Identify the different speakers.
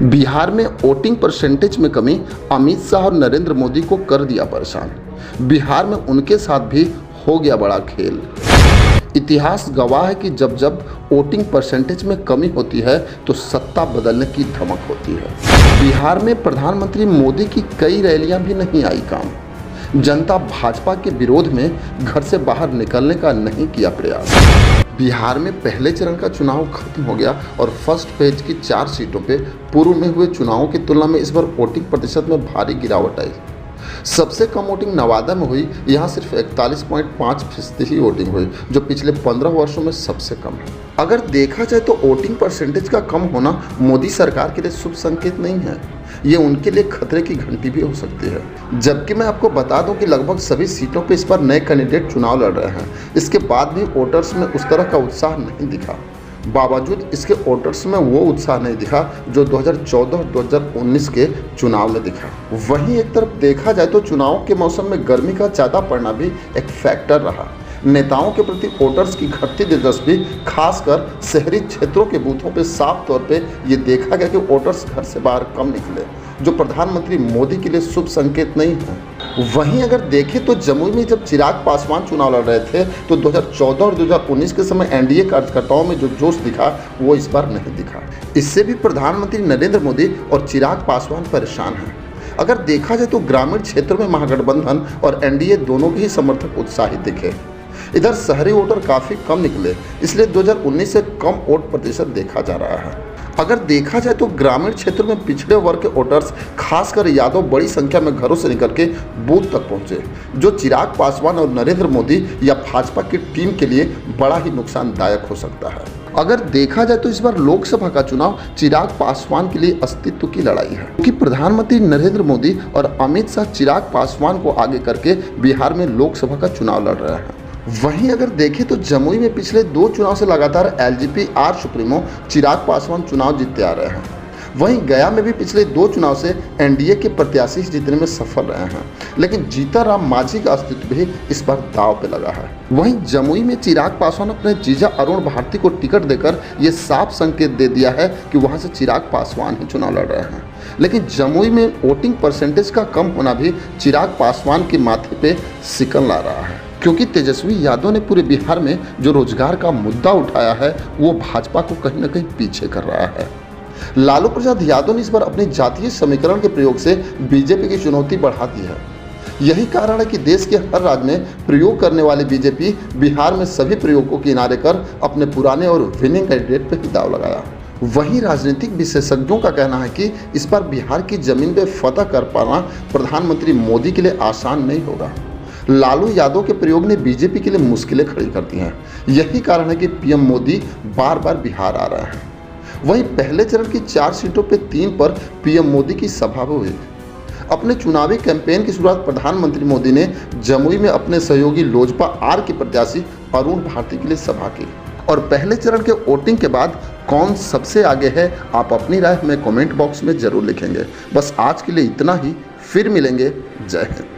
Speaker 1: बिहार में voting percentage में कमी अमित शाह और नरेंद्र मोदी को कर दिया परेशान। बिहार में उनके साथ भी हो गया बड़ा खेल। इतिहास गवाह है कि जब जब वोटिंग परसेंटेज में कमी होती है तो सत्ता बदलने की धमक होती है। बिहार में प्रधानमंत्री मोदी की कई रैलियां भी नहीं आई काम। जनता भाजपा के विरोध में घर से बाहर निकलने का नहीं किया प्रयास। बिहार में पहले चरण का चुनाव खत्म हो गया और फर्स्ट फेज की 4 सीटों पे पूर्व में हुए चुनावों की तुलना में इस बार वोटिंग प्रतिशत में भारी गिरावट आई। सबसे कम वोटिंग नवादा में हुई। यहाँ सिर्फ 41.5% ही वोटिंग हुई, जो पिछले 15 वर्षों में सबसे कम है। अगर देखा जाए तो वोटिंग परसेंटेज का कम होना मोदी सरकार के लिए शुभ संकेत नहीं है, ये उनके लिए खतरे की घंटी भी हो सकती है। जबकि मैं आपको बता दूं कि लगभग सभी सीटों पर इस बार नए कैंडिडेट चुनाव लड़ रहे हैं। इसके बाद भी वोटर्स में उस तरह का उत्साह नहीं दिखा। बावजूद इसके वोटर्स में वो उत्साह नहीं दिखा जो 2014 और 2019 के चुनाव में दिखा। वहीं एक तरफ देखा जाए तो चुनाव के मौसम में गर्मी का ज़्यादा पड़ना भी एक फैक्टर रहा। नेताओं के प्रति वोटर्स की घटती दिलचस्पी, खासकर शहरी क्षेत्रों के बूथों पे साफ तौर पे ये देखा गया कि वोटर्स घर से बाहर कम निकले, जो प्रधानमंत्री मोदी के लिए शुभ संकेत नहीं है। वहीं अगर देखें तो जमुई में जब चिराग पासवान चुनाव लड़ रहे थे तो 2014 और 2019 के समय एनडीए कार्यकर्ताओं में जो जोश दिखा वो इस बार नहीं दिखा। इससे भी प्रधानमंत्री नरेंद्र मोदी और चिराग पासवान परेशान हैं। अगर देखा जाए तो ग्रामीण क्षेत्रों में महागठबंधन और एनडीए दोनों के ही समर्थक उत्साहित दिखे। इधर शहरी वोटर काफ़ी कम निकले, इसलिए 2019 से कम वोट प्रतिशत देखा जा रहा है। अगर देखा जाए तो ग्रामीण क्षेत्रों में पिछड़े वर्ग के वोटर्स, खासकर यादव, बड़ी संख्या में घरों से निकल के बूथ तक पहुंचे, जो चिराग पासवान और नरेंद्र मोदी या भाजपा की टीम के लिए बड़ा ही नुकसानदायक हो सकता है। अगर देखा जाए तो इस बार लोकसभा का चुनाव चिराग पासवान के लिए अस्तित्व की लड़ाई है, क्योंकि प्रधानमंत्री नरेंद्र मोदी और अमित शाह चिराग पासवान को आगे करके बिहार में लोकसभा का चुनाव लड़ रहे हैं। वहीं अगर देखें तो जमुई में पिछले 2 चुनाव से लगातार LJP are supremo Chirag Paswan चुनाव जीतते आ रहे हैं। वहीं गया में भी पिछले 2 चुनाव से एनडीए के प्रत्याशी जीतने में सफल रहे हैं, लेकिन जीताराम मांझी का अस्तित्व भी इस बार दांव पे लगा है। वहीं जमुई में चिराग पासवान अपने जीजा अरुण भारती को टिकट देकर ये साफ संकेत दे दिया है कि वहां से चिराग पासवान ही चुनाव लड़ रहे हैं। लेकिन जमुई में वोटिंग परसेंटेज का कम होना भी चिराग पासवान के माथे पे सिकन ला रहा है, क्योंकि तेजस्वी यादव ने पूरे बिहार में जो रोजगार का मुद्दा उठाया है वो भाजपा को कहीं ना कहीं पीछे कर रहा है। लालू प्रसाद यादव ने इस बार अपने जातीय समीकरण के प्रयोग से बीजेपी की चुनौती बढ़ा दी है। यही कारण है कि देश के हर राज्य में प्रयोग करने वाली बीजेपी बिहार में सभी प्रयोग को किनारे कर अपने पुराने और विनिंग कैंडिडेट पर ही दाव लगाया। वहीं राजनीतिक विशेषज्ञों का कहना है कि इस बार बिहार की जमीन पे फतह कर पाना प्रधानमंत्री मोदी के लिए आसान नहीं होगा। लालू यादव के प्रयोग ने बीजेपी के लिए मुश्किलें खड़ी कर दी हैं। यही कारण है कि पीएम मोदी बार बार बिहार आ रहे हैं। वहीं पहले चरण की 4 सीटों पे 3 पर पीएम मोदी की सभा हुई। अपने चुनावी कैंपेन की शुरुआत प्रधानमंत्री मोदी ने जमुई में अपने सहयोगी लोजपा आर के प्रत्याशी अरुण भारती के लिए सभा की। और पहले चरण के वोटिंग के बाद कौन सबसे आगे है, आप अपनी राय हमें कमेंट बॉक्स में जरूर लिखेंगे। बस आज के लिए इतना ही, फिर मिलेंगे। जय हिंद।